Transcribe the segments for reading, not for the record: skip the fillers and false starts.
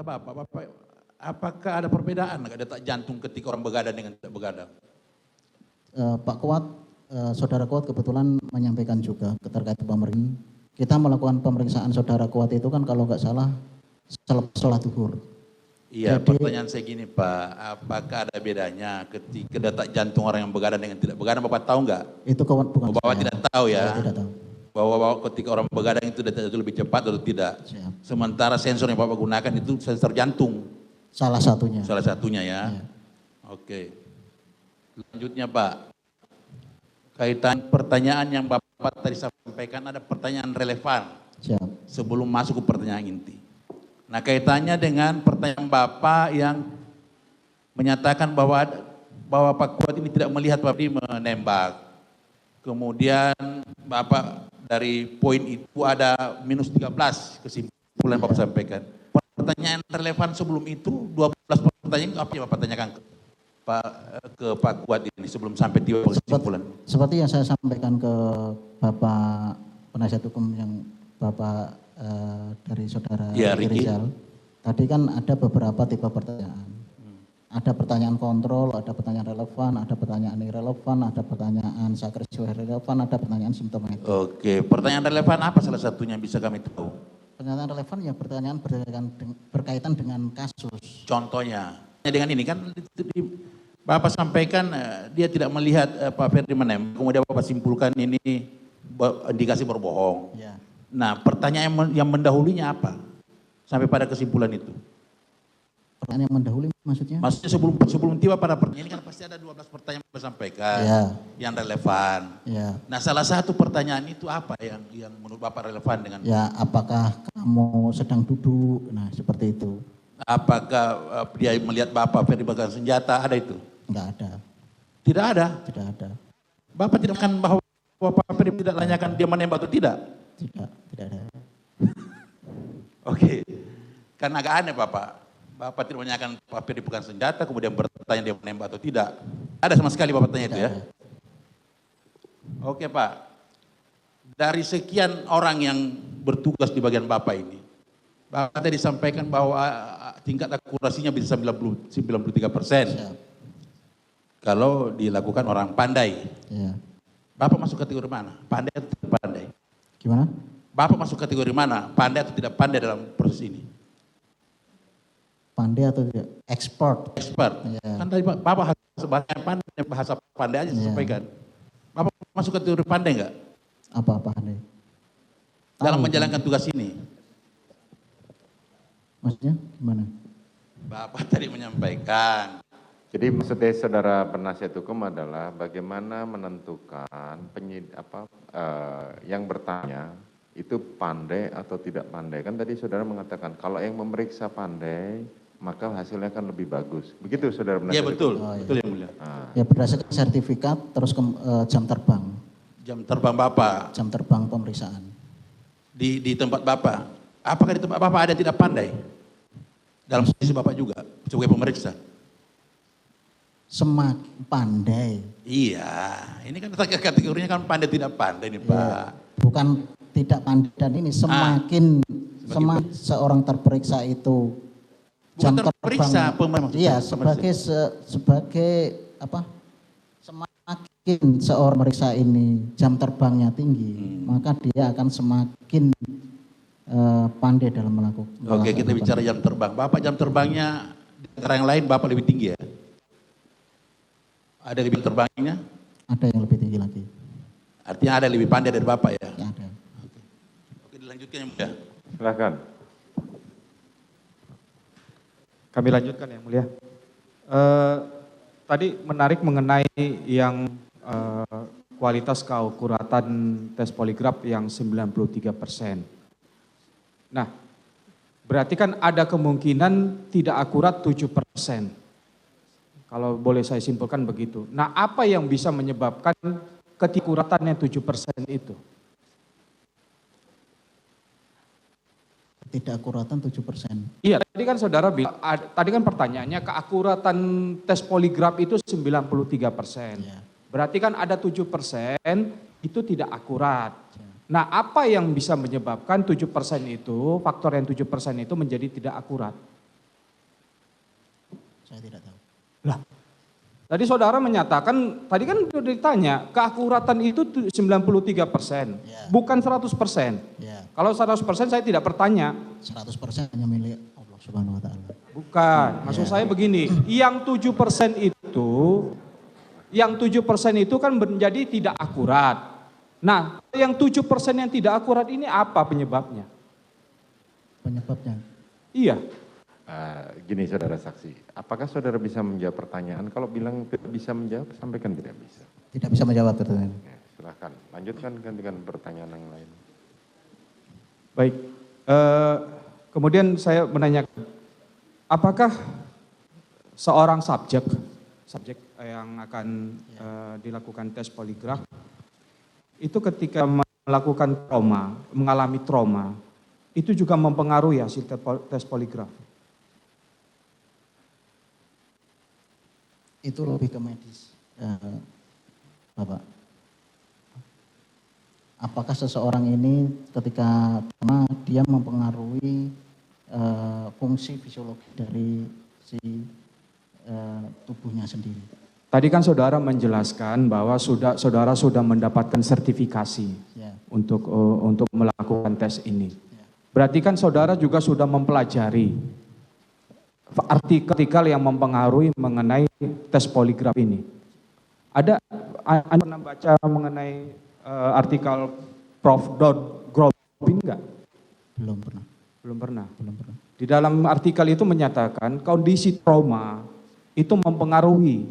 kata Bapak, apakah ada perbedaan detak jantung ketika orang begadang dengan tidak begadang? Pak Kuat, Saudara Kuat kebetulan menyampaikan juga terkait pemeriksaan. Kita melakukan pemeriksaan Saudara Kuat itu kan kalau nggak salah selepas sholat zuhur. Iya, pertanyaan saya gini Pak, apakah ada bedanya ketika detak jantung orang yang begadang dengan tidak begadang, Bapak tahu nggak? Itu bukan Bapak saya. tidak tahu ya? Saya tidak tahu. Bahwa ketika orang begadang itu detak jantung lebih cepat atau tidak? Siap. Sementara sensor yang Bapak gunakan itu sensor jantung. Salah satunya. Salah satunya ya. Ya. Oke. Selanjutnya Pak, kaitan pertanyaan yang Bapak tadi sampaikan ada pertanyaan relevan. Siap. Sebelum masuk ke pertanyaan inti. Nah kaitannya dengan pertanyaan Bapak yang menyatakan bahwa Pak Kuat ini tidak melihat Bapak ini menembak. Kemudian Bapak dari poin itu ada minus 13 kesimpulan Bapak sampaikan. Pertanyaan relevan sebelum itu 12 pertanyaan itu apa yang Bapak tanyakan ke Pak Kuat ini sebelum sampai tiba kesimpulan? Seperti yang saya sampaikan ke Bapak penasihat hukum yang Bapak dari Saudara Rizal, tadi kan ada beberapa tipe pertanyaan. Ada pertanyaan kontrol, ada pertanyaan relevan, ada pertanyaan irrelevan, ada pertanyaan sakrisio relevan, ada pertanyaan simptomatik. Oke, pertanyaan relevan apa salah satunya yang bisa kami tahu? Pertanyaan relevan ya pertanyaan berkaitan dengan kasus. Contohnya, dengan ini kan Bapak sampaikan dia tidak melihat Pak Ferdi menembak, kemudian Bapak simpulkan ini indikasi berbohong. Ya. Nah, pertanyaan yang mendahulunya apa? Sampai pada kesimpulan itu. Pertanyaan yang mendahului maksudnya? Maksudnya sebelum tiba pada pertanyaan ini kan pasti ada 12 pertanyaan yang disampaikan, ya, yang relevan. Ya. Nah, salah satu pertanyaan itu apa yang menurut Bapak relevan dengan? Ya, apakah kamu sedang duduk? Nah, seperti itu. Apakah dia melihat Bapak Ferdi pegang senjata? Ada itu? Enggak ada. Tidak ada? Tidak ada. Bapak tidak akan bahwa Bapak Ferdi tidak tanyakan dia menembak atau tidak? Tidak ada. Oke, karena agak aneh Bapak tidak menanyakan Pak Ferdi pegang senjata, kemudian bertanya dia menembak atau tidak. Ada sama sekali Bapak tanya itu ya? Oke Pak, dari sekian orang yang bertugas di bagian Bapak ini, Bapak tadi sampaikan bahwa tingkat akurasinya bisa 93%. Kalau dilakukan orang pandai. Ya. Bapak masuk kategori mana? Pandai atau tidak pandai? Gimana? Bapak masuk kategori mana? Pandai atau tidak pandai dalam proses ini? Pandai atau tidak? Expert. Ya. Kan tadi Bapak bahasa pandai aja sampaikan. Bapak masuk kategori pandai enggak? Apa pandai? Dalam menjalankan tugas ini. Maksudnya gimana? Bapak tadi menyampaikan. Jadi maksudnya saudara penasihat hukum adalah bagaimana menentukan yang bertanya itu pandai atau tidak pandai. Kan tadi saudara mengatakan kalau yang memeriksa pandai maka hasilnya akan lebih bagus. Begitu saudara penasihat hukum? Betul. Betul yang mulia. Ya berdasarkan sertifikat terus jam terbang. Jam terbang Bapak. Jam terbang pemeriksaan. Di tempat Bapak. Apakah di tempat Bapak ada yang tidak pandai? Dalam sisi Bapak juga sebagai pemeriksa. Semakin pandai. Iya, ini kan kategorinya kan pandai tidak pandai nih Pak. Ya, bukan tidak pandai dan ini semakin seorang terperiksa itu jam terperiksa terbang. Iya, sebagai apa? Semakin seorang pemeriksa ini jam terbangnya tinggi, maka dia akan semakin pandai dalam melakukan. Oke, kita bicara jam terbang. Bapak jam terbangnya di antara yang lain Bapak lebih tinggi ya? Ada lebih terbangnya? Ada yang lebih tinggi lagi. Artinya ada yang lebih pandai dari Bapak ya? Ya ada. Oke, dilanjutkan yang mulia. Silakan. Kami lanjutkan yang mulia. Tadi menarik mengenai yang kualitas keakuratan tes poligraf yang 93%. Nah, berarti kan ada kemungkinan tidak akurat 7%. Kalau boleh saya simpulkan begitu. Nah, apa yang bisa menyebabkan ketikuratannya 7% itu? Tidak akuratan 7%. Iya, tadi kan saudara bilang, tadi kan pertanyaannya keakuratan tes poligraf itu 93%. Ya. Berarti kan ada 7% itu tidak akurat. Nah, apa yang bisa menyebabkan 7% itu, faktor yang 7% itu menjadi tidak akurat? Saya tidak tahu. Lah, tadi saudara menyatakan, tadi kan sudah ditanya, keakuratan itu 93%, Ya. bukan 100%. Ya, Kalau 100% saya tidak bertanya. 100% hanya milik Allah Subhanahu wa taala. Bukan, maksud saya begini, yang 7% itu kan menjadi tidak akurat. Nah, yang 7% yang tidak akurat ini apa penyebabnya? Penyebabnya Iya. Gini saudara saksi, apakah saudara bisa menjawab pertanyaan? Kalau bilang tidak bisa menjawab, sampaikan tidak bisa. tidak bisa menjawab pertanyaan. Ya, silahkan, lanjutkan gantikan pertanyaan yang lain. Baik, kemudian saya menanyakan, apakah seorang subjek yang akan dilakukan tes poligraf, itu ketika melakukan trauma, mengalami trauma, itu juga mempengaruhi hasil tes poligraf? Itu lebih ke medis, Bapak. Apakah seseorang ini ketika trauma dia mempengaruhi fungsi fisiologi dari si tubuhnya sendiri? Tadi kan saudara menjelaskan bahwa saudara sudah mendapatkan sertifikasi Ya. untuk melakukan tes ini. Ya. Berarti kan saudara juga sudah mempelajari artikel yang mempengaruhi mengenai tes poligraf ini. Anda pernah baca mengenai artikel Prof. Grobin enggak? Belum pernah. Belum pernah. Belum pernah. Di dalam artikel itu menyatakan kondisi trauma itu mempengaruhi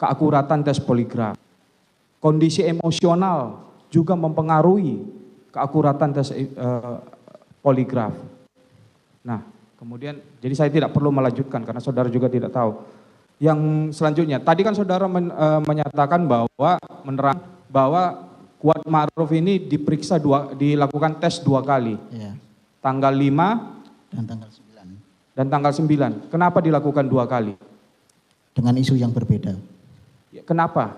keakuratan tes poligraf. Kondisi emosional juga mempengaruhi keakuratan tes poligraf. Nah, kemudian jadi saya tidak perlu melanjutkan karena saudara juga tidak tahu. Yang selanjutnya, tadi kan saudara menyatakan bahwa menerang bahwa Kuat Ma'ruf ini dilakukan tes 2 kali. Ya. Tanggal 5 Dan tanggal 9. dan tanggal 9. Kenapa dilakukan 2 kali? Dengan isu yang berbeda. Ya, kenapa?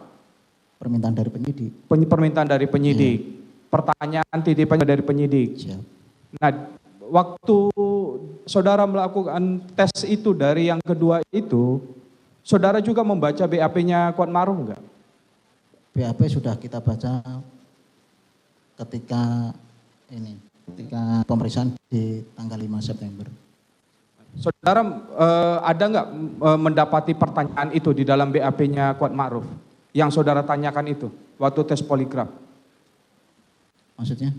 Permintaan dari penyidik. Permintaan dari penyidik. Pertanyaan titipan dari penyidik. Siap. Nah, waktu saudara melakukan tes itu dari yang kedua itu, saudara juga membaca BAP-nya Kuat Ma'ruf enggak? BAP sudah kita baca ketika pemeriksaan di tanggal 5 September. Saudara ada enggak mendapati pertanyaan itu di dalam BAP-nya Kuat Ma'ruf? Yang saudara tanyakan itu waktu tes poligraf? Maksudnya?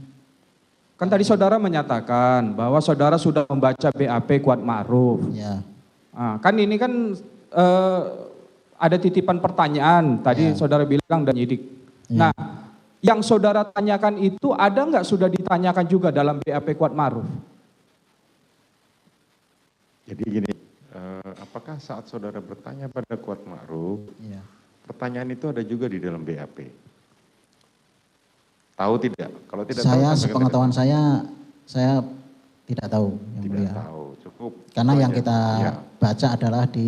Kan tadi saudara menyatakan bahwa saudara sudah membaca BAP Kuat Ma'ruf. Ya. Nah, kan ini kan ada titipan pertanyaan, tadi saudara bilang dan penyidik. Ya. Nah, yang saudara tanyakan itu ada nggak sudah ditanyakan juga dalam BAP Kuat Ma'ruf? Jadi gini, apakah saat saudara bertanya pada Kuat Ma'ruf, Ya. pertanyaan itu ada juga di dalam BAP? Tahu tidak? Kalau tidak Saya tahu, sepengetahuan saya tidak tahu yang tidak mulia. tahu, cukup. Karena itu yang aja. kita Ya. baca adalah di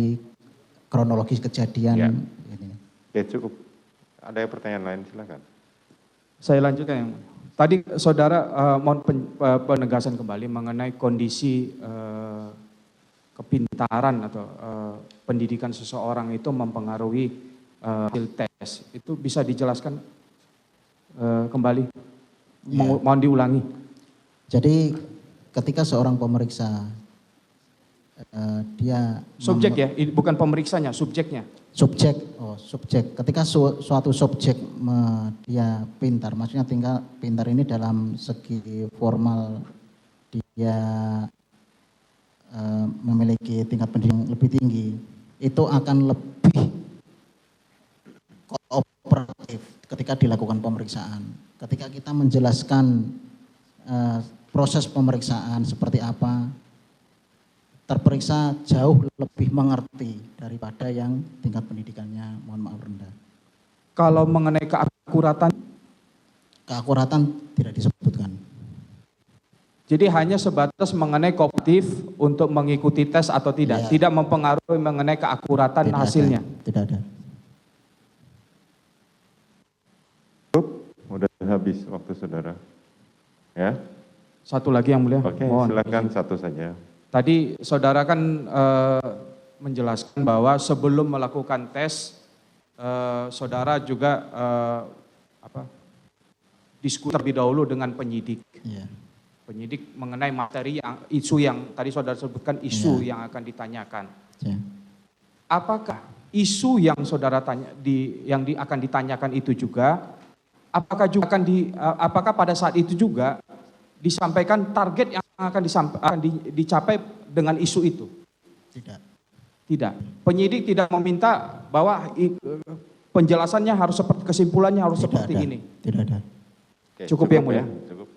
kronologis kejadian Ya. ini. Ya cukup. Ada pertanyaan lain silakan. Saya lanjutkan yang tadi saudara mohon penegasan kembali mengenai kondisi kepintaran atau pendidikan seseorang itu mempengaruhi hasil tes. Itu bisa dijelaskan kembali? Ya. Mohon diulangi. Jadi ketika seorang pemeriksa dia Subjek ya, bukan pemeriksanya, subjeknya. subjek. Ketika suatu subjek dia pintar, maksudnya pintar ini dalam segi formal dia memiliki tingkat pendidikan lebih tinggi, itu akan lebih kooperatif ketika dilakukan pemeriksaan. Ketika kita menjelaskan proses pemeriksaan seperti apa, terperiksa jauh lebih mengerti daripada yang tingkat pendidikannya mohon maaf rendah. Kalau mengenai Keakuratan tidak disebutkan. jadi hanya sebatas mengenai kooperatif untuk mengikuti tes atau tidak, Ya. tidak mempengaruhi mengenai keakuratan Tidak hasilnya. ada, tidak ada. Cukup, udah habis waktu saudara. Ya, Satu lagi yang mulia. oke, mohon. silakan satu saja. Tadi saudara kan menjelaskan bahwa sebelum melakukan tes, saudara juga diskusi terlebih dahulu dengan penyidik. Iya. Penyidik mengenai materi isu yang tadi saudara sebutkan, isu yang akan ditanyakan. Iya. Apakah isu yang saudara tanya akan ditanyakan itu juga, apakah pada saat itu juga disampaikan target yang akan dicapai dengan isu itu? Tidak. Tidak. Penyidik tidak meminta bahwa penjelasannya harus seperti, kesimpulannya harus seperti ini. Tidak ada. Oke, Cukup yang mulia. Cukup.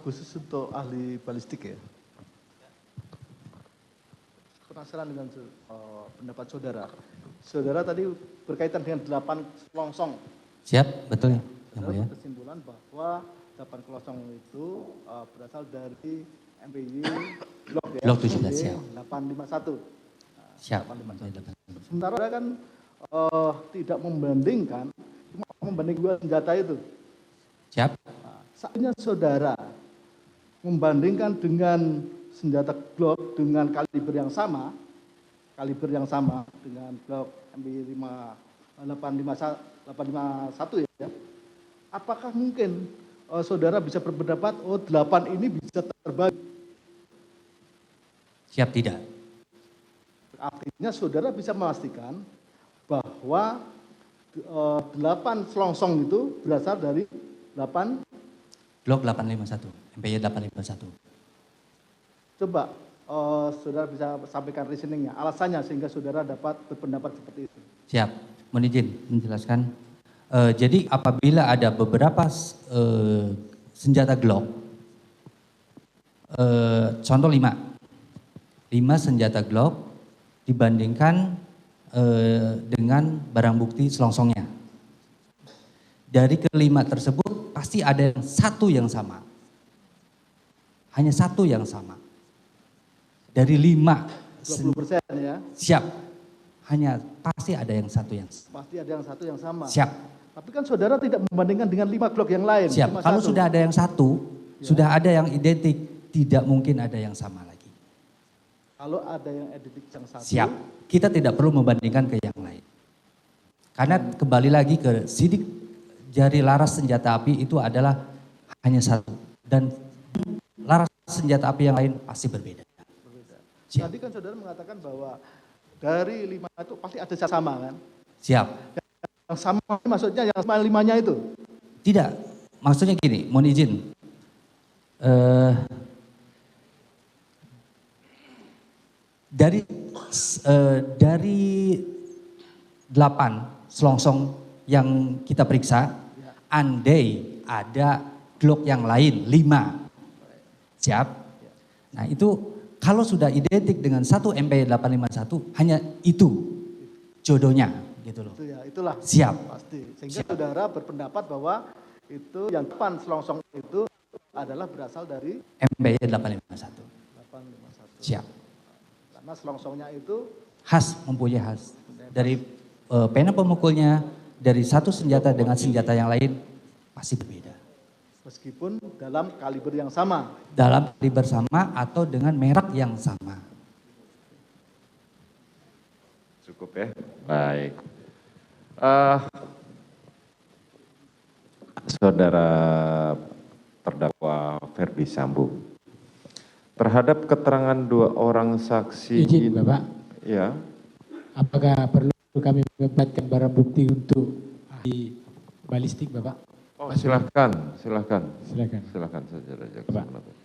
Khusus untuk ahli balistik ya. Penasaran dengan pendapat saudara. Saudara tadi berkaitan dengan 8 selongsong. Siap, betul ya. Yang Saudara mulia. berkesimpulan bahwa 8 selongsong itu berasal dari MPY blok ya. Blok 17, siap. 851. Siap. 851. Sementara kan tidak membandingkan, cuma membanding 2 senjata itu. Siap. Saatnya saudara membandingkan dengan senjata Glock dengan kaliber yang sama dengan Glock MB 851 ya. Apakah mungkin saudara bisa berpendapat 8 ini bisa terbagi? Siap tidak. Artinya saudara bisa memastikan bahwa 8 selongsong itu berasal dari 8 Blok 851, MPY 851. Coba saudara bisa sampaikan reasoningnya, alasannya sehingga saudara dapat berpendapat seperti itu. Siap. Mohon izin menjelaskan. Jadi apabila ada beberapa senjata Glock, contoh 5 senjata Glock dibandingkan dengan barang bukti selongsongnya. Dari kelima tersebut pasti ada satu yang sama. Hanya satu yang sama. Dari 5. 20% ya. Siap. Hanya pasti ada yang satu yang sama. Pasti ada yang satu yang sama. Siap. Tapi kan saudara tidak membandingkan dengan 5 Glock yang lain. Siap. Cuma Kalau satu. sudah ada yang satu, sudah ada yang identik, tidak mungkin ada yang sama lagi. Kalau ada yang identik yang satu. Siap. Kita tidak perlu membandingkan ke yang lain. Karena kembali lagi ke sidik jari laras senjata api itu adalah hanya satu. Dan laras senjata api yang lain pasti berbeda. Siap. Tadi kan saudara mengatakan bahwa dari 5 itu pasti ada yang sama kan? Siap. Yang sama maksudnya yang sama 5-nya itu? Tidak. Maksudnya gini, mohon izin. Dari 8 selongsong yang kita periksa, andai ada Glock yang lain 5. Siap. Nah itu kalau sudah identik dengan satu MPY 851 hanya itu jodohnya gitu loh. Itu ya, itulah. Siap. Pasti. Sehingga saudara berpendapat bahwa itu yang 8 selongsong itu adalah berasal dari MPY 851. 851. Siap. Karena selongsongnya itu Khas, mempunyai khas. Dari pena pemukulnya, dari satu senjata dengan senjata yang lain pasti berbeda. meskipun dalam kaliber yang sama. Dalam kaliber sama atau dengan merek yang sama. Cukup ya, baik. Saudara terdakwa Ferdi Sambo, terhadap keterangan 2 orang saksi. Izin Bapak, Ya. apakah perlu kami membuatkan barang bukti untuk ahli balistik Bapak? Oh, silahkan. Silakan. Silahkan saudara Jaksa Bapak. penuntut.